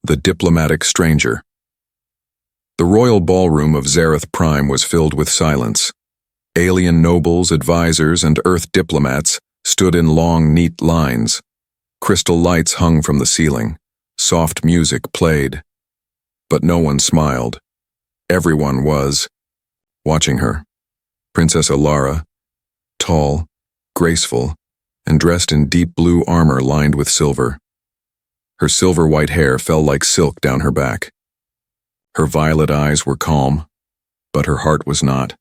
The Diplomatic Stranger. The royal ballroom of Zareth Prime was filled with silence. Alien nobles, advisors, and Earth diplomats stood in long, neat lines. Crystal lights hung from the ceiling. Soft music played. But no one smiled. Everyone was watching her. Princess Alara, tall, graceful, and dressed in deep blue armor lined with silver. Her silver-white hair fell like silk down her back. Her violet eyes were calm, but her heart was not.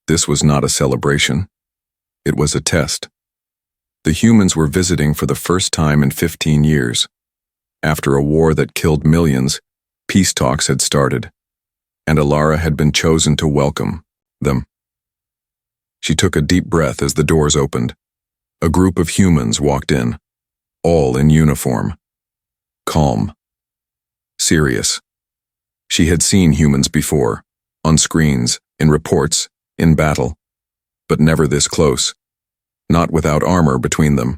This was not a celebration. It was a test. The humans were visiting for the first time in 15 years. After a war that killed millions, peace talks had started, and Alara had been chosen to welcome them. She took a deep breath as the doors opened. A group of humans walked in, all in uniform. Calm. Serious. She had seen humans before, on screens, in reports, in battle, but never this close. Not without armor between them.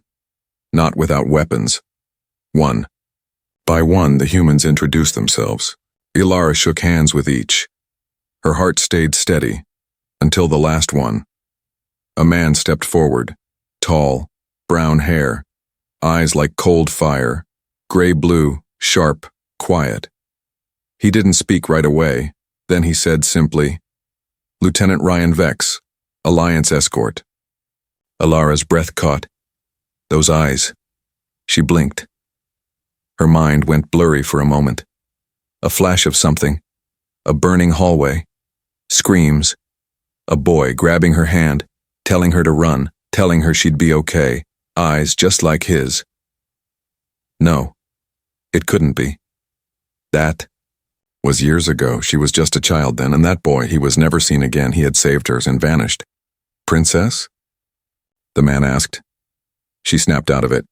Not without weapons. One by one, the humans introduced themselves. Alara shook hands with each. Her heart stayed steady, until the last one. A man stepped forward, tall, brown hair, eyes like cold fire, gray-blue, sharp, quiet. He didn't speak right away. Then he said simply, "Lieutenant Ryan Vex, Alliance Escort." Alara's breath caught. Those eyes. She blinked. Her mind went blurry for a moment. A flash of something. A burning hallway. Screams. A boy grabbing her hand, telling her to run, telling her she'd be okay. Eyes just like his. No. It couldn't be. That was years ago. She was just a child then, and that boy, he was never seen again. He had saved hers and vanished. "Princess?" the man asked. She snapped out of it.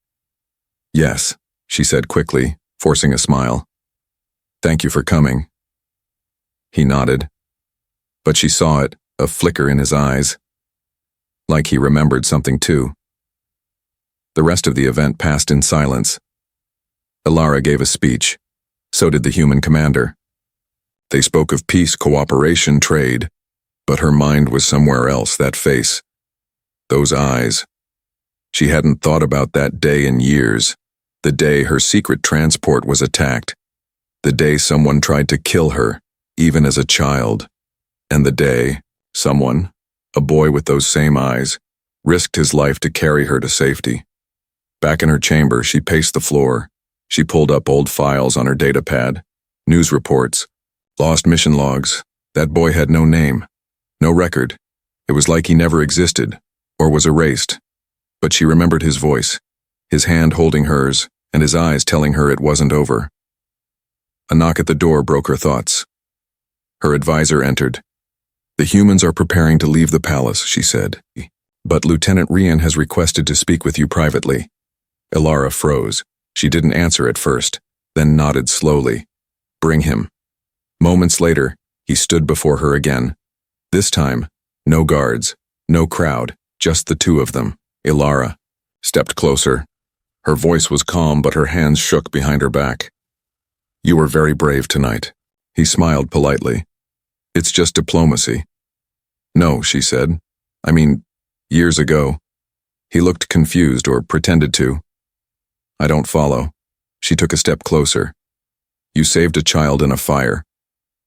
"Yes," she said quickly, forcing a smile. "Thank you for coming." He nodded. But she saw it, a flicker in his eyes. Like he remembered something too. The rest of the event passed in silence. Alara gave a speech. So did the human commander. They spoke of peace, cooperation, trade, but her mind was somewhere else, that face. Those eyes. She hadn't thought about that day in years, the day her secret transport was attacked, the day someone tried to kill her, even as a child, and the day someone, a boy with those same eyes, risked his life to carry her to safety. Back in her chamber, she paced the floor. She pulled up old files on her data pad, news reports, lost mission logs. That boy had no name, no record. It was like he never existed, or was erased. But she remembered his voice, his hand holding hers, and his eyes telling her it wasn't over. A knock at the door broke her thoughts. Her advisor entered. "The humans are preparing to leave the palace," she said. "But Lieutenant Ryan has requested to speak with you privately." Alara froze. She didn't answer at first, then nodded slowly. "Bring him." Moments later, he stood before her again. This time, no guards, no crowd, just the two of them. Alara stepped closer. Her voice was calm, but her hands shook behind her back. "You were very brave tonight." He smiled politely. "It's just diplomacy." "No," she said. "I mean, years ago." He looked confused, or pretended to. "I don't follow." She took a step closer. "You saved a child in a fire,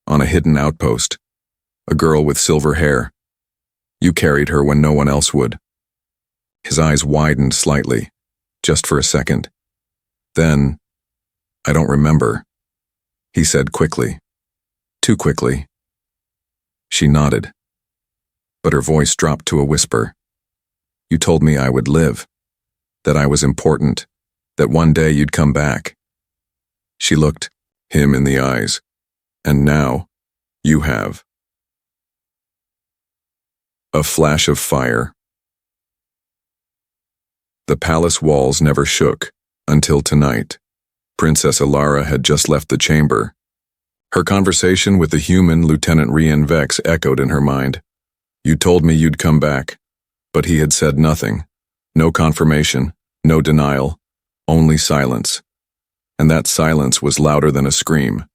on a hidden outpost, a girl with silver hair. You carried her when no one else would." His eyes widened slightly, just for a second. Then, "I don't remember," he said quickly. Too quickly. She nodded, but her voice dropped to a whisper. "You told me I would live, that I was important, that one day you'd come back." She looked him in the eyes. "And now, you have." A flash of fire. The palace walls never shook, until tonight. Princess Alara had just left the chamber. Her conversation with the human Lieutenant Ryan Vex echoed in her mind. "You told me you'd come back." But he had said nothing. No confirmation, no denial, only silence. and that silence was louder than a scream.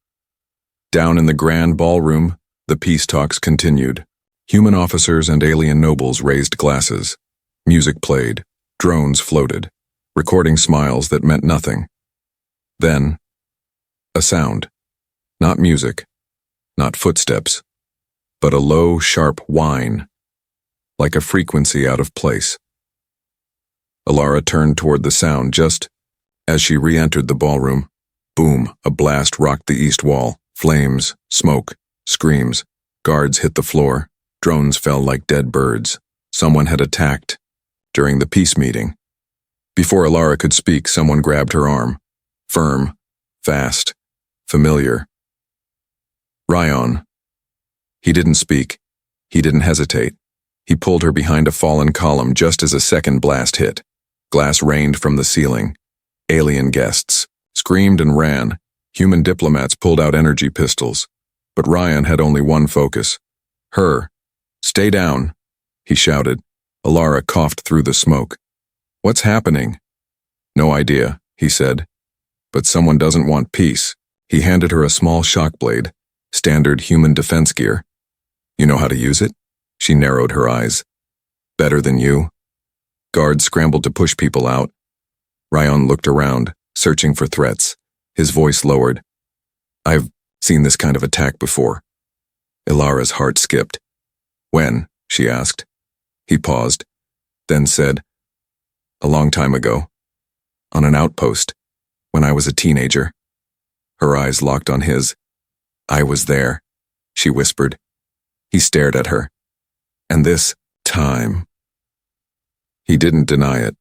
Down in the grand ballroom, the peace talks continued. Human officers and alien nobles raised glasses. Music played, drones floated, recording smiles that meant nothing. Then, a sound. Not music, not footsteps, but a low, sharp whine, like a frequency out of place. Alara turned toward the sound just as she re-entered the ballroom. Boom, a blast rocked the east wall. Flames, smoke, screams. Guards hit the floor. Drones fell like dead birds. Someone had attacked during the peace meeting. Before Alara could speak, someone grabbed her arm. Firm, fast, familiar. Ryan. He didn't speak. He didn't hesitate. He pulled her behind a fallen column just as a second blast hit. Glass rained from the ceiling. Alien guests screamed and ran. Human diplomats pulled out energy pistols. But Ryan had only one focus. Her. "Stay down," he shouted. Alara coughed through the smoke. "What's happening?" "No idea," he said. "But someone doesn't want peace." He handed her a small shock blade, standard human defense gear. "You know how to use it?" She narrowed her eyes. "Better than you." Guards scrambled to push people out. Ryan looked around, searching for threats. His voice lowered. "I've seen this kind of attack before." Ilara's heart skipped. "When?" she asked. He paused, then said, "A long time ago. On an outpost, when I was a teenager." Her eyes locked on his. "I was there," she whispered. He stared at her. "And this time." He didn't deny it.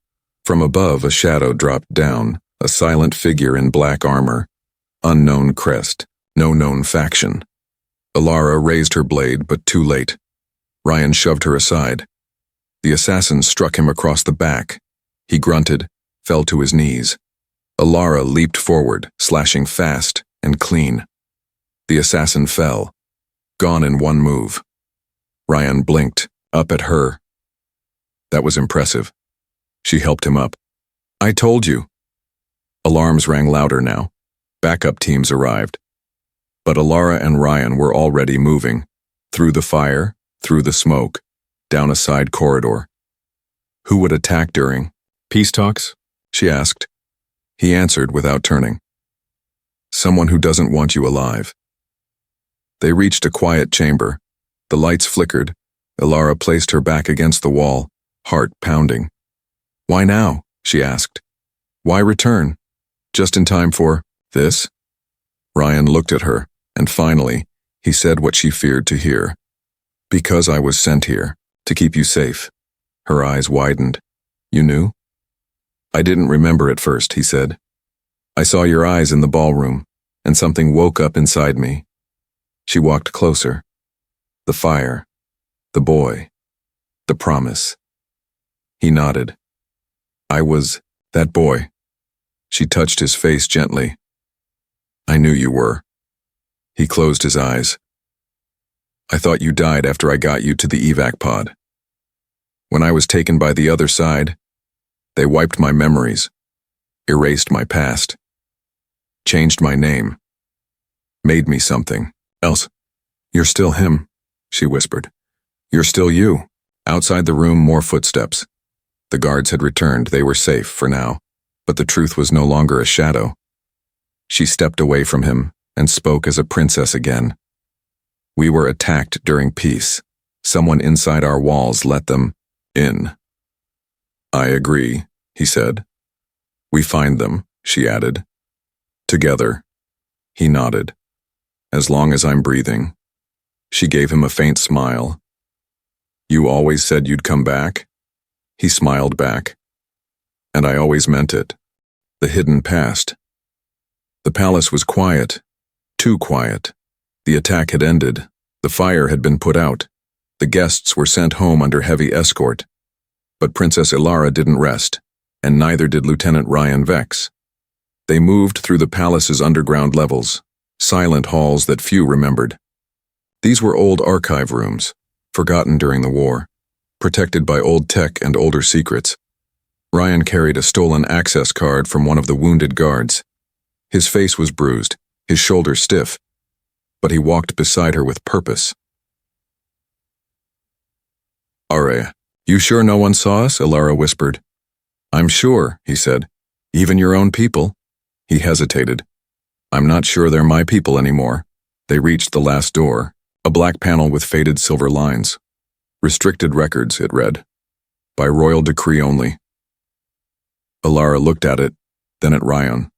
From above, a shadow dropped down, a silent figure in black armor. Unknown crest, no known faction. Alara raised her blade, but too late. Ryan shoved her aside. The assassin struck him across the back. He grunted, fell to his knees. Alara leaped forward, slashing fast and clean. The assassin fell, gone in one move. Ryan blinked, up at her. That was impressive. She helped him up. "I told you." Alarms rang louder now. Backup teams arrived. But Alara and Ryan were already moving, through the fire, through the smoke, down a side corridor. "Who would attack during peace talks?" she asked. He answered without turning. "Someone who doesn't want you alive." They reached a quiet chamber. The lights flickered. Alara placed her back against the wall, heart pounding. "Why now?" she asked. "Why return? Just in time for this?" Ryan looked at her, and finally, he said what she feared to hear. "Because I was sent here, to keep you safe." Her eyes widened. "You knew?" "I didn't remember at first," he said. "I saw your eyes in the ballroom, and something woke up inside me." She walked closer. The fire, the boy, the promise. He nodded. "I was that boy." She touched his face gently. "I knew you were." He closed his eyes. "I thought you died after I got you to the evac pod. When I was taken by the other side, they wiped my memories, erased my past, changed my name, made me something else." "You're still him," she whispered. "You're still you." Outside the room, more footsteps. The guards had returned. They were safe for now, but the truth was no longer a shadow. She stepped away from him and spoke as a princess again. "We were attacked during peace. Someone inside our walls let them in." "I agree," he said. "We find them," she added. "Together." He nodded. "As long as I'm breathing." She gave him a faint smile. "You always said you'd come back?" He smiled back. "And I always meant it." The hidden past. The palace was quiet. Too quiet. The attack had ended. The fire had been put out. The guests were sent home under heavy escort. But Princess Ilara didn't rest, and neither did Lieutenant Ryan Vex. They moved through the palace's underground levels, silent halls that few remembered. These were old archive rooms, forgotten during the war, protected by old tech and older secrets. Ryan carried a stolen access card from one of the wounded guards. His face was bruised, his shoulders stiff, but he walked beside her with purpose. "Arya, you sure no one saw us?" Ilara whispered. "I'm sure," he said. "Even your own people." He hesitated. "I'm not sure they're my people anymore." They reached the last door, a black panel with faded silver lines. "Restricted records," it read. "By royal decree only." Ilara looked at it, then at Ryan.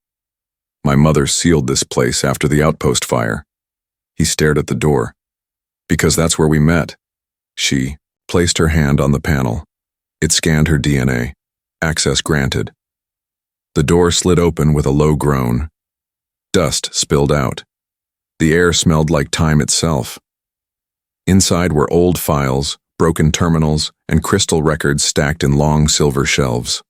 "My mother sealed this place after the outpost fire." He stared at the door. "Because that's where we met." She placed her hand on the panel. It scanned her DNA. Access granted. The door slid open with a low groan. Dust spilled out. The air smelled like time itself. Inside were old files, broken terminals, and crystal records stacked in long silver shelves.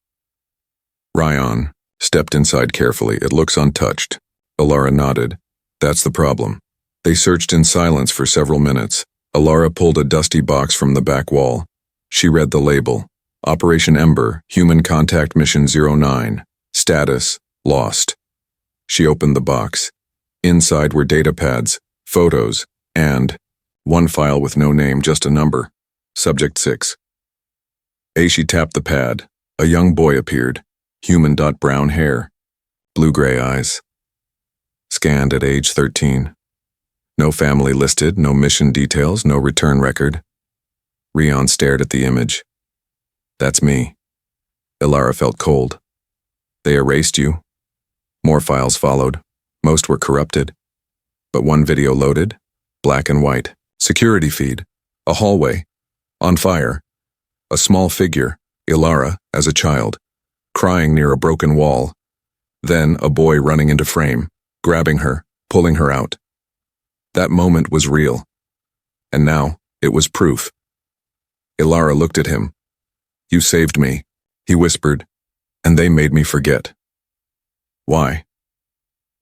Ryan stepped inside carefully. "It looks untouched." Ilara nodded. "That's the problem." They searched in silence for several minutes. Ilara pulled a dusty box from the back wall. She read the label. Operation Ember, Human Contact Mission 09. Status, lost. She opened the box. Inside were data pads, photos, and one file with no name, just a number. Subject 6. She tapped the pad. A young boy appeared. Human. Brown hair. Blue-gray eyes. Scanned at age 13. No family listed, no mission details, no return record. Rion stared at the image. "That's me." Ilara felt cold. "They erased you?" More files followed. Most were corrupted. But one video loaded, black and white. Security feed. A hallway. On fire. A small figure, Ilara, as a child, crying near a broken wall. Then a boy running into frame, grabbing her, pulling her out. That moment was real. And now, it was proof. Ilara looked at him. "You saved me," he whispered, "and they made me forget." "Why?"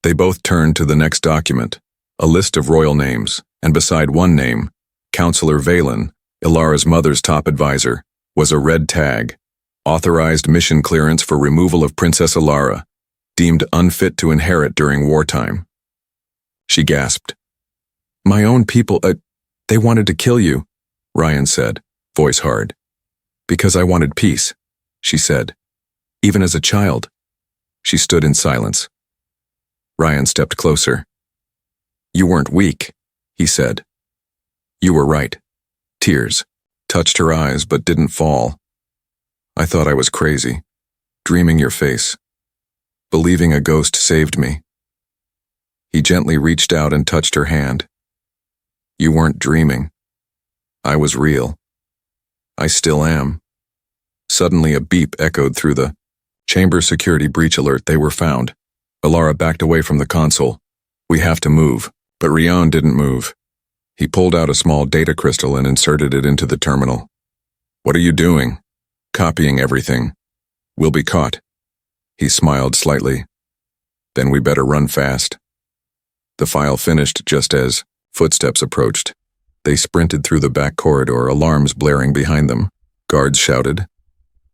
They both turned to the next document, a list of royal names, and beside one name, Counselor Valen, Ilara's mother's top advisor, was a red tag, authorized mission clearance for removal of Princess Ilara, deemed unfit to inherit during wartime. She gasped. "My own people, they wanted to kill you," Ryan said, voice hard. "Because I wanted peace," she said. "Even as a child." She stood in silence. Ryan stepped closer. "You weren't weak," he said. "You were right." Tears touched her eyes but didn't fall. "I thought I was crazy, dreaming your face, believing a ghost saved me." He gently reached out and touched her hand. "You weren't dreaming. I was real. I still am." Suddenly a beep echoed through the chamber security breach alert. They were found. Ilara backed away from the console. "We have to move." But Rion didn't move. He pulled out a small data crystal and inserted it into the terminal. "What are you doing?" "Copying everything. We'll be caught." He smiled slightly. "Then we better run fast." The file finished just as footsteps approached. They sprinted through the back corridor, alarms blaring behind them. Guards shouted.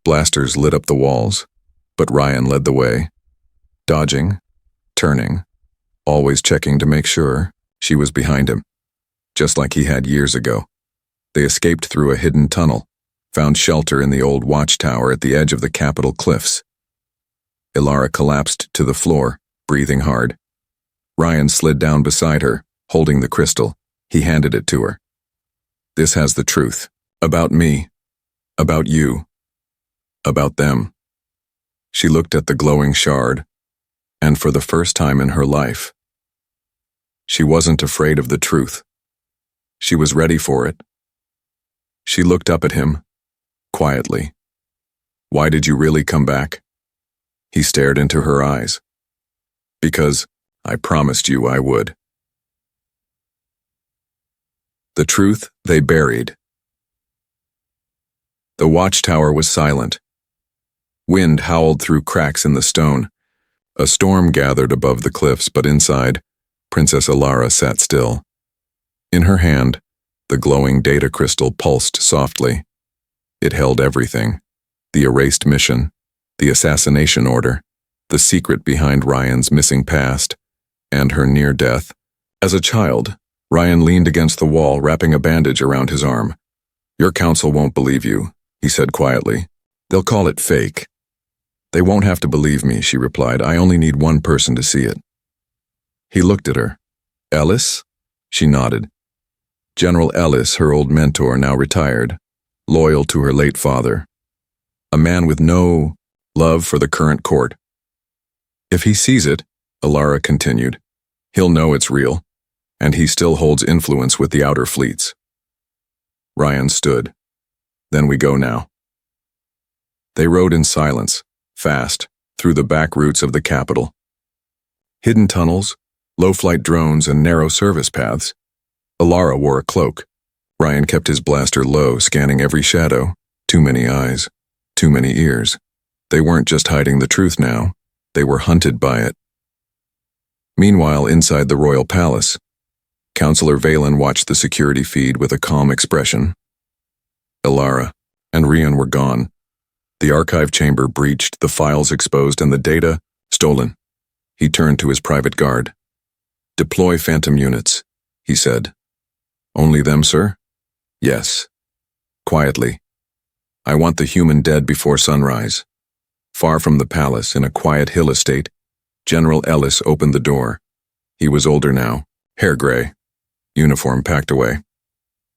Blasters lit up the walls. But Ryan led the way. Dodging, turning, always checking to make sure she was behind him, just like he had years ago. They escaped through a hidden tunnel, found shelter in the old watchtower at the edge of the Capitol cliffs. Ilara collapsed to the floor, breathing hard. Ryan slid down beside her, holding the crystal. He handed it to her. "This has the truth. About me. About you. About them." She looked at the glowing shard, and for the first time in her life, she wasn't afraid of the truth. She was ready for it. She looked up at him, quietly. "Why did you really come back?" He stared into her eyes. "Because I promised you I would." The truth they buried. The watchtower was silent. Wind howled through cracks in the stone. A storm gathered above the cliffs, but inside, Princess Ilara sat still. In her hand, the glowing data crystal pulsed softly. It held everything: the erased mission, the assassination order, the secret behind Ryan's missing past, and her near death. As a child, Ryan leaned against the wall, wrapping a bandage around his arm. "Your council won't believe you," he said quietly. "They'll call it fake." "They won't have to believe me," she replied. "I only need one person to see it." He looked at her. "Ellis?" She nodded. General Ellis, her old mentor, now retired, loyal to her late father. A man with no love for the current court. "If he sees it," Alara continued, "he'll know it's real, and he still holds influence with the outer fleets." Ryan stood. "Then we go now." They rode in silence, fast, through the back routes of the capital. Hidden tunnels, low-flight drones, and narrow service paths. Alara wore a cloak. Ryan kept his blaster low, scanning every shadow. Too many eyes, too many ears. They weren't just hiding the truth now. They were hunted by it. Meanwhile, inside the royal palace, Councillor Valen watched the security feed with a calm expression. Alara and Rian were gone. The archive chamber breached, the files exposed, and the data stolen. He turned to his private guard. "Deploy phantom units," he said. "Only them, sir?" "Yes." Quietly. "I want the human dead before sunrise." Far from the palace, in a quiet hill estate, General Ellis opened the door. He was older now, hair gray, uniform packed away.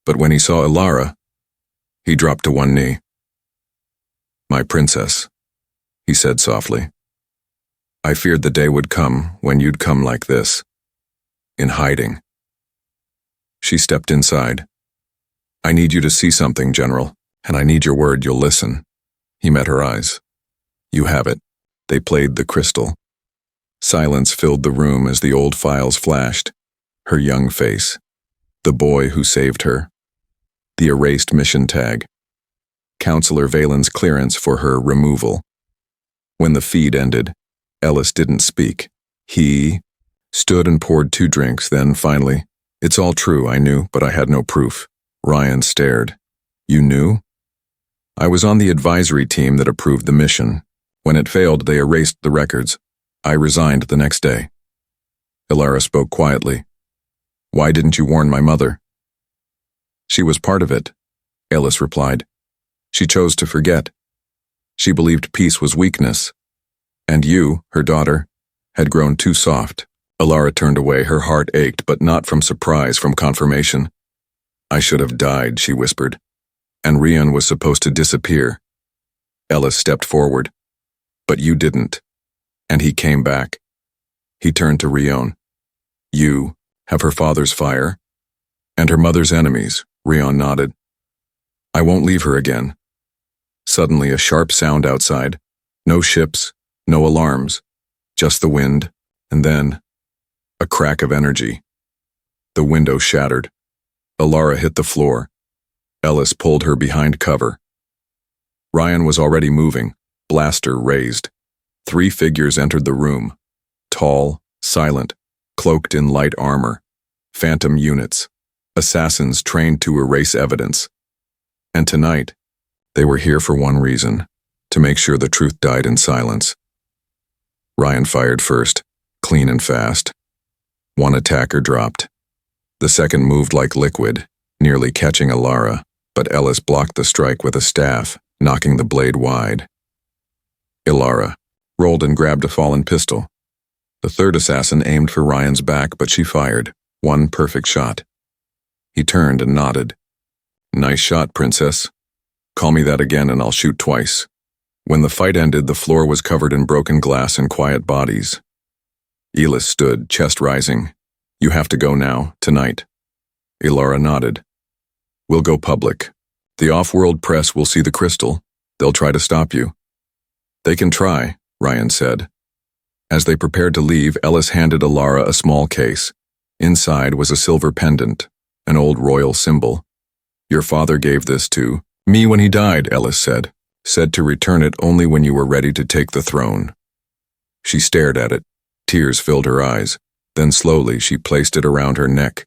But when he saw Alara, he dropped to one knee. "My princess," he said softly. "I feared the day would come when you'd come like this, in hiding." She stepped inside. "I need you to see something, General, and I need your word you'll listen." He met her eyes. "You have it." They played the crystal. Silence filled the room as the old files flashed. Her young face. The boy who saved her. The erased mission tag. Councillor Valen's clearance for her removal. When the feed ended, Ellis didn't speak. He stood and poured 2 drinks, then finally, "It's all true, I knew, but I had no proof." Ryan stared. "You knew?" "I was on the advisory team that approved the mission. When it failed, they erased the records. I resigned the next day." Alara spoke quietly. "Why didn't you warn my mother?" "She was part of it," Ellis replied. "She chose to forget. She believed peace was weakness. And you, her daughter, had grown too soft." Alara turned away. Her heart ached, but not from surprise, from confirmation. "I should have died," she whispered. "And Rian was supposed to disappear." Ellis stepped forward. "But you didn't. And he came back." He turned to Rion. "You have her father's fire and her mother's enemies," Rion nodded. "I won't leave her again." Suddenly, a sharp sound outside. No ships, no alarms, just the wind, and then a crack of energy. The window shattered. Alara hit the floor. Ellis pulled her behind cover. Ryan was already moving, blaster raised. 3 figures entered the room. Tall, silent, cloaked in light armor. Phantom units. Assassins trained to erase evidence. And tonight, they were here for one reason, to make sure the truth died in silence. Ryan fired first, clean and fast. 1 attacker dropped. The second moved like liquid, nearly catching Alara, but Ellis blocked the strike with a staff, knocking the blade wide. Alara rolled and grabbed a fallen pistol. The third assassin aimed for Ryan's back, but she fired. 1 perfect shot. He turned and nodded. "Nice shot, princess. Call me that again and I'll shoot twice." When the fight ended, the floor was covered in broken glass and quiet bodies. Elis stood, chest rising. "You have to go now, tonight." Alara nodded. "We'll go public. The off-world press will see the crystal. They'll try to stop you." "They can try," Ryan said. As they prepared to leave, Ellis handed Alara a small case. Inside was a silver pendant, an old royal symbol. "Your father gave this to me when he died," Ellis said. "Said to return it only when you were ready to take the throne." She stared at it. Tears filled her eyes. Then slowly she placed it around her neck.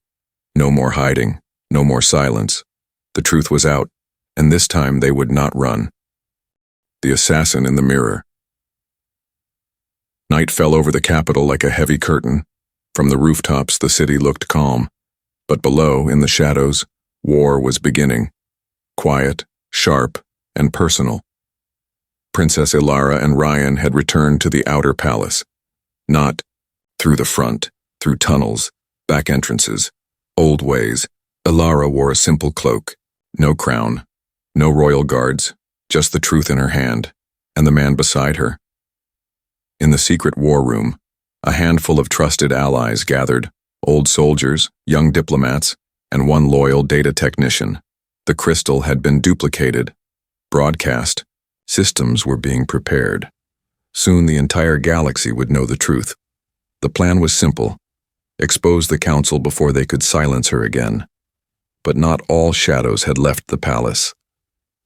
No more hiding, no more silence. The truth was out, and this time they would not run. The assassin in the mirror. Night fell over the capital like a heavy curtain. From the rooftops, the city looked calm. But below, in the shadows, war was beginning. Quiet, sharp, and personal. Princess Ilara and Ryan had returned to the outer palace. Not through the front, through tunnels, back entrances, old ways. Ilara wore a simple cloak, no crown, no royal guards, just the truth in her hand, and the man beside her. In the secret war room, a handful of trusted allies gathered, old soldiers, young diplomats, and one loyal data technician. The crystal had been duplicated, broadcast, systems were being prepared. Soon the entire galaxy would know the truth. The plan was simple: expose the council before they could silence her again. But not all shadows had left the palace.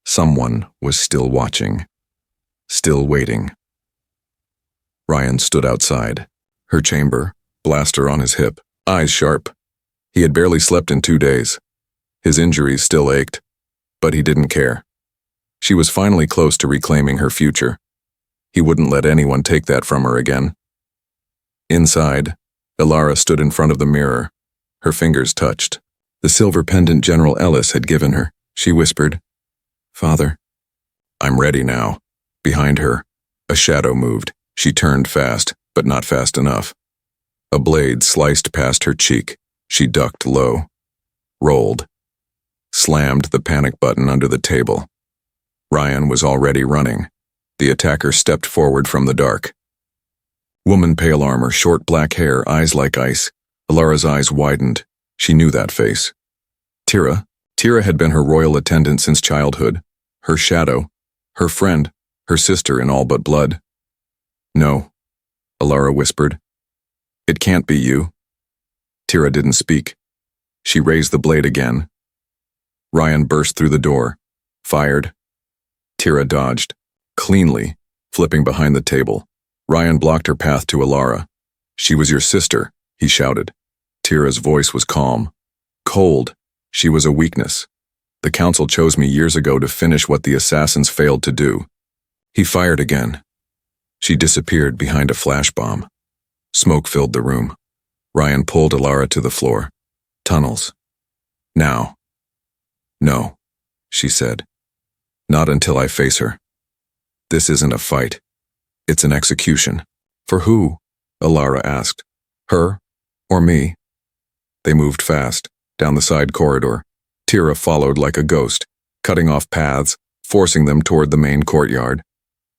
Someone was still watching, still waiting. Ryan stood outside, her chamber, blaster on his hip, eyes sharp. He had barely slept in 2 days. His injuries still ached, but he didn't care. She was finally close to reclaiming her future. He wouldn't let anyone take that from her again. Inside, Ilara stood in front of the mirror. Her fingers touched. The silver pendant General Ellis had given her. She whispered, "Father." "I'm ready now." Behind her, a shadow moved. She turned fast, but not fast enough. A blade sliced past her cheek. She ducked low, rolled, slammed the panic button under the table. Ryan was already running. The attacker stepped forward from the dark. Woman, pale armor, short black hair, eyes like ice. Ilara's eyes widened. She knew that face. Tira. Tira had been her royal attendant since childhood. Her shadow, her friend, her sister in all but blood. "No," Ilara whispered. "It can't be you." Tira didn't speak. She raised the blade again. Ryan burst through the door, fired. Tira dodged, cleanly, flipping behind the table. Ryan blocked her path to Ilara. "She was your sister," he shouted. Tira's voice was calm, cold. She was a weakness. "The council chose me years ago to finish what the assassins failed to do." He fired again. She disappeared behind a flash bomb. Smoke filled the room. Ryan pulled Ilara to the floor. "Tunnels. Now." "No," she said. "Not until I face her. This isn't a fight. It's an execution." "For who?" Ilara asked. "Her or me?" They moved fast, down the side corridor. Tira followed like a ghost, cutting off paths, forcing them toward the main courtyard.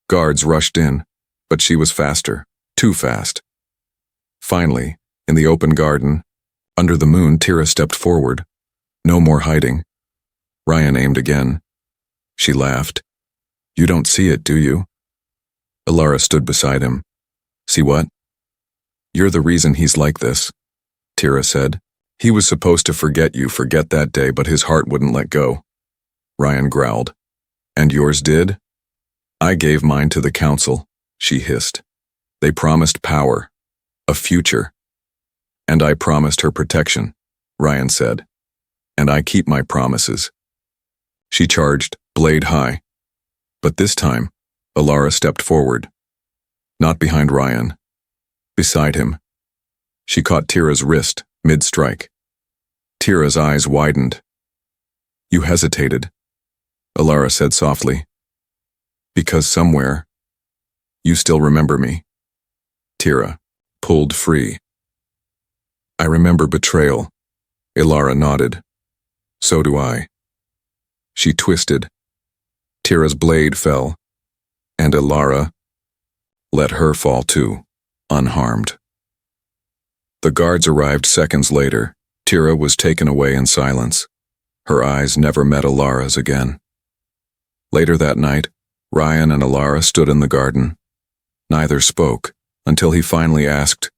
Guards rushed in, but she was faster, too fast. Finally, in the open garden, under the moon, Tira stepped forward. No more hiding. Ryan aimed again. She laughed. "You don't see it, do you?" Ilara stood beside him. "See what?" "You're the reason he's like this," Tira said. "He was supposed to forget that day, but his heart wouldn't let go." Ryan growled. "And yours did?" "I gave mine to the council," she hissed. "They promised power, a future. And I promised her protection," Ryan said. "And I keep my promises." She charged, blade high. But this time, Ilara stepped forward. Not behind Ryan. Beside him. She caught Tira's wrist, mid-strike. Tira's eyes widened. "You hesitated," Ilara said softly. "Because somewhere, you still remember me." Tira pulled free. "I remember betrayal," Ilara nodded. "So do I." She twisted. Tira's blade fell, and Ilara let her fall too, unharmed. The guards arrived seconds later. Tira was taken away in silence. Her eyes never met Ilara's again. Later that night, Ryan and Ilara stood in the garden. Neither spoke until he finally asked,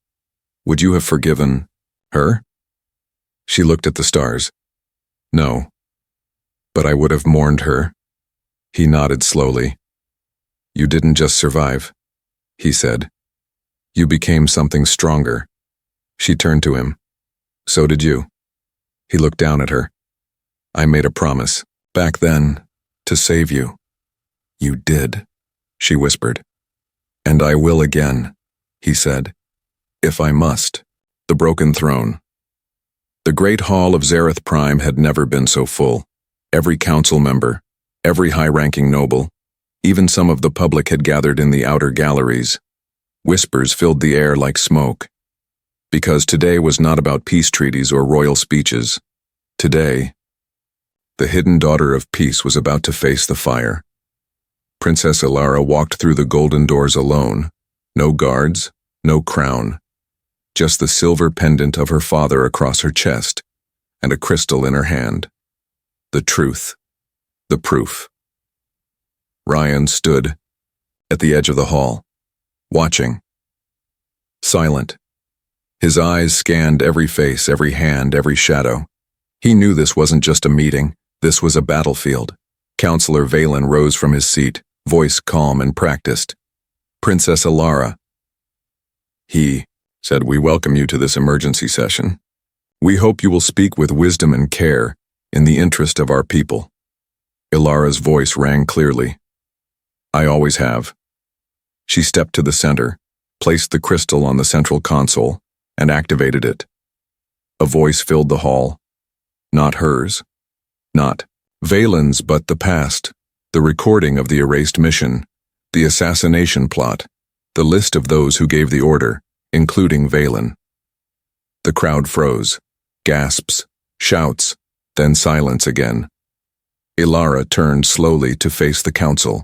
"Would you have forgiven her?" She looked at the stars. "No, but I would have mourned her." He nodded slowly. "You didn't just survive," he said. "You became something stronger." She turned to him. "So did you." He looked down at her. "I made a promise, back then, to save you." "You did," she whispered. "And I will again," he said. If I must. The broken throne. The great hall of Zareth Prime had never been so full. Every council member, every high-ranking noble, even some of the public had gathered in the outer galleries. Whispers filled the air like smoke. Because today was not about peace treaties or royal speeches. Today, the hidden daughter of peace was about to face the fire. Princess Ilara walked through the golden doors alone. No guards, no crown. Just the silver pendant of her father across her chest, and a crystal in her hand. The truth. The proof. Ryan stood at the edge of the hall, watching. Silent. His eyes scanned every face, every hand, every shadow. He knew this wasn't just a meeting, this was a battlefield. Counselor Valen rose from his seat, voice calm and practiced. Princess Ilara. He said, we welcome you to this emergency session. We hope you will speak with wisdom and care in the interest of our people. Ilara's voice rang clearly. I always have. She stepped to the center, placed the crystal on the central console, and activated it. A voice filled the hall. Not hers. Not Valen's, but the past. The recording of the erased mission. The assassination plot. The list of those who gave the order, including Valen. The crowd froze. Gasps, shouts, then silence again. Ilara turned slowly to face the council.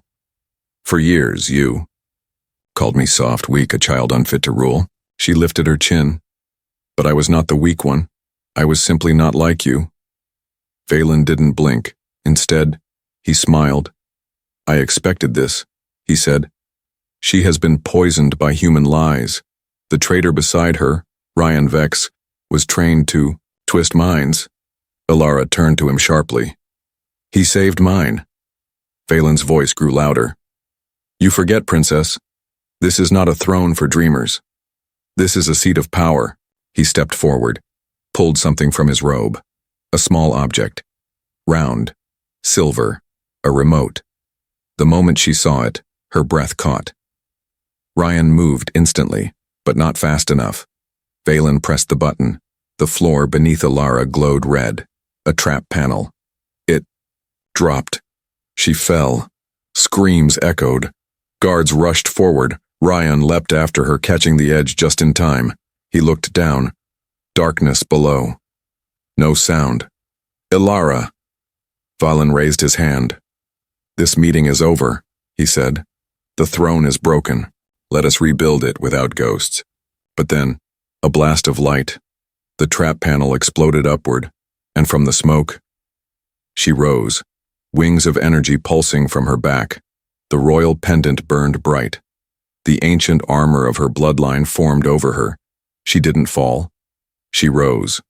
For years, you called me soft, weak, a child unfit to rule. She lifted her chin. But I was not the weak one. I was simply not like you. Valen didn't blink. Instead, he smiled. I expected this, he said. She has been poisoned by human lies. The traitor beside her, Ryan Vex, was trained to twist minds. Ilara turned to him sharply. He saved mine. Valen's voice grew louder. You forget, Princess. This is not a throne for dreamers. This is a seat of power. He stepped forward, pulled something from his robe. A small object. Round. Silver. A remote. The moment she saw it, her breath caught. Ryan moved instantly, but not fast enough. Valen pressed the button. The floor beneath Ilara glowed red. A trap panel. It dropped. She fell. Screams echoed. Guards rushed forward. Ryan leapt after her, catching the edge just in time. He looked down. Darkness below. No sound. Ilara. Valen raised his hand. This meeting is over, he said. The throne is broken. Let us rebuild it without ghosts. But then, a blast of light. The trap panel exploded upward, and from the smoke, she rose, wings of energy pulsing from her back. The royal pendant burned bright. The ancient armor of her bloodline formed over her. She didn't fall. She rose.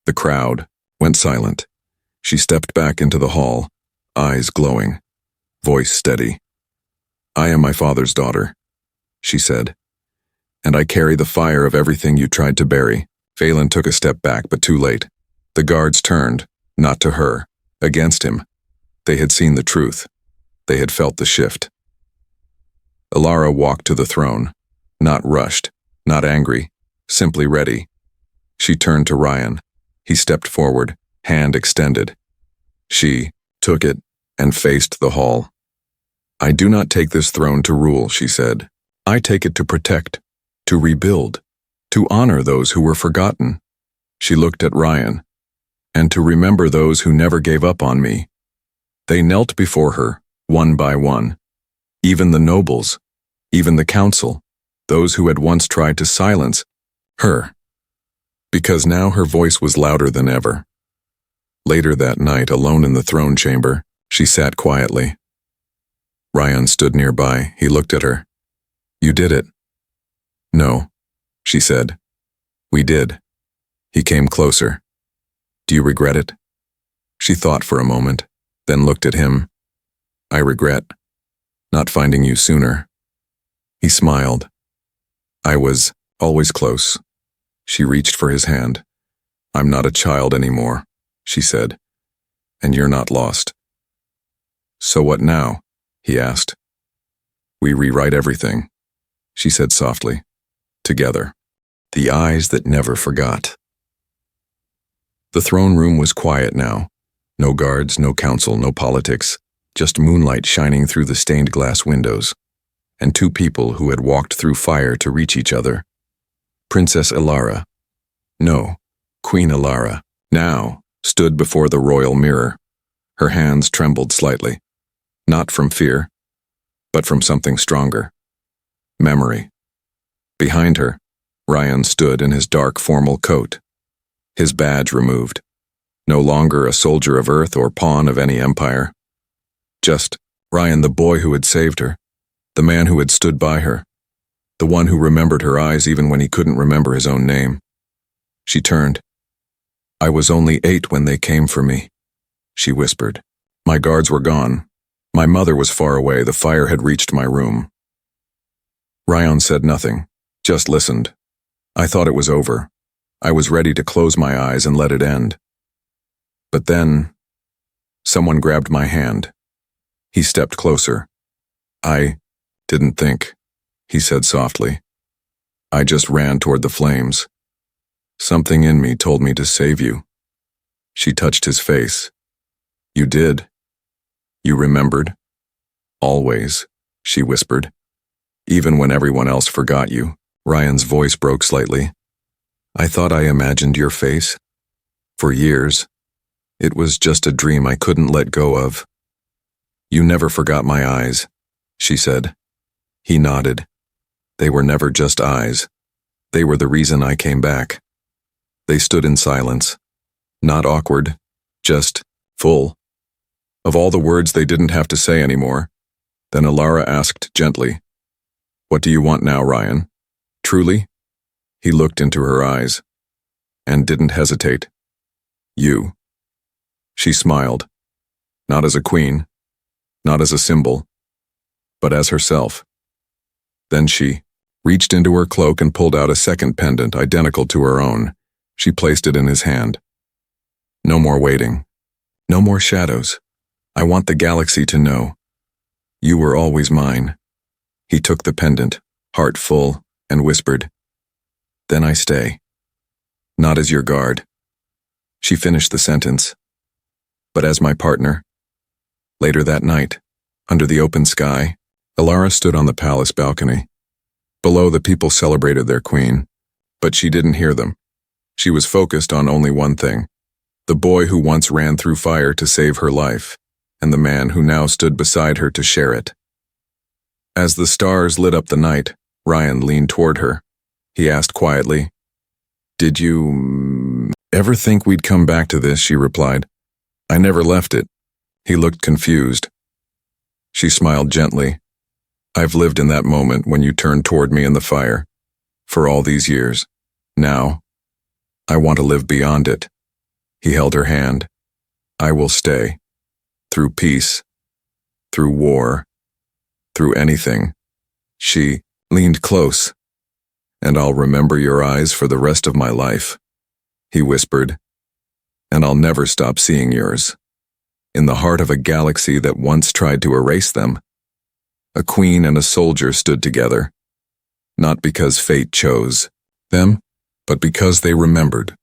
The crowd went silent. She stepped back into the hall, eyes glowing, voice steady. I am my father's daughter, she said, and I carry the fire of everything you tried to bury. Valen took a step back, but too late. The guards turned, not to her, against him. They had seen the truth. They had felt the shift. Ilara walked to the throne, not rushed, not angry, simply ready. She turned to Ryan. He stepped forward, hand extended. She took it and faced the hall. I do not take this throne to rule, she said. I take it to protect, to rebuild, to honor those who were forgotten. She looked at Ryan, and to remember those who never gave up on me. They knelt before her, one by one. Even the nobles, even the council, those who had once tried to silence her. Because now her voice was louder than ever. Later that night, alone in the throne chamber, she sat quietly. Ryan stood nearby. He looked at her. You did it. No, she said. We did. He came closer. Do you regret it? She thought for a moment, then looked at him. I regret not finding you sooner. He smiled. I was always close. She reached for his hand. I'm not a child anymore, she said, and you're not lost. So what now? He asked. We rewrite everything, she said softly. together. The eyes that never forgot. The throne room was quiet now. No guards, no council, no politics, just moonlight shining through the stained glass windows, and two people who had walked through fire to reach each other. Princess Ilara, no, Queen Ilara, now stood before the royal mirror. Her hands trembled slightly, not from fear, but from something stronger. Memory. Behind her, Ryan stood in his dark formal coat, his badge removed. No longer a soldier of Earth or pawn of any empire. Just Ryan, the boy who had saved her, the man who had stood by her, the one who remembered her eyes even when he couldn't remember his own name. She turned. "I was only 8 when they came for me," she whispered. "My guards were gone. My mother was far away. The fire had reached my room." Ryan said nothing, just listened. I thought it was over. I was ready to close my eyes and let it end. But then, someone grabbed my hand. He stepped closer. "I didn't think," he said softly. "I just ran toward the flames. Something in me told me to save you." She touched his face. "You did. You remembered. Always," she whispered. "Even when everyone else forgot you." Ryan's voice broke slightly. "I thought I imagined your face. For years. It was just a dream I couldn't let go of." "You never forgot my eyes," she said. He nodded. "They were never just eyes. They were the reason I came back." They stood in silence. Not awkward, just full. Of all the words they didn't have to say anymore. Then Ilara asked gently, "What do you want now, Ryan? Truly?" He looked into her eyes and didn't hesitate. "You." She smiled. Not as a queen, not as a symbol, but as herself. Then she reached into her cloak and pulled out a second pendant identical to her own. She placed it in his hand. "No more waiting. No more shadows. I want the galaxy to know. You were always mine." He took the pendant, heart full, and whispered, "Then I stay. Not as your guard." She finished the sentence. "But as my partner." Later that night, under the open sky, Ilara stood on the palace balcony. Below, the people celebrated their queen, but she didn't hear them. She was focused on only one thing: the boy who once ran through fire to save her life, and the man who now stood beside her to share it. As the stars lit up the night, Ryan leaned toward her. He asked quietly, "Did you ever think we'd come back to this?" She replied, "I never left it." He looked confused. She smiled gently. "I've lived in that moment when you turned toward me in the fire, for all these years. Now, I want to live beyond it." He held her hand. "I will stay. Through peace, through war, through anything." She leaned close. "And I'll remember your eyes for the rest of my life," he whispered. "And I'll never stop seeing yours. In the heart of a galaxy that once tried to erase them." A queen and a soldier stood together, not because fate chose them, but because they remembered.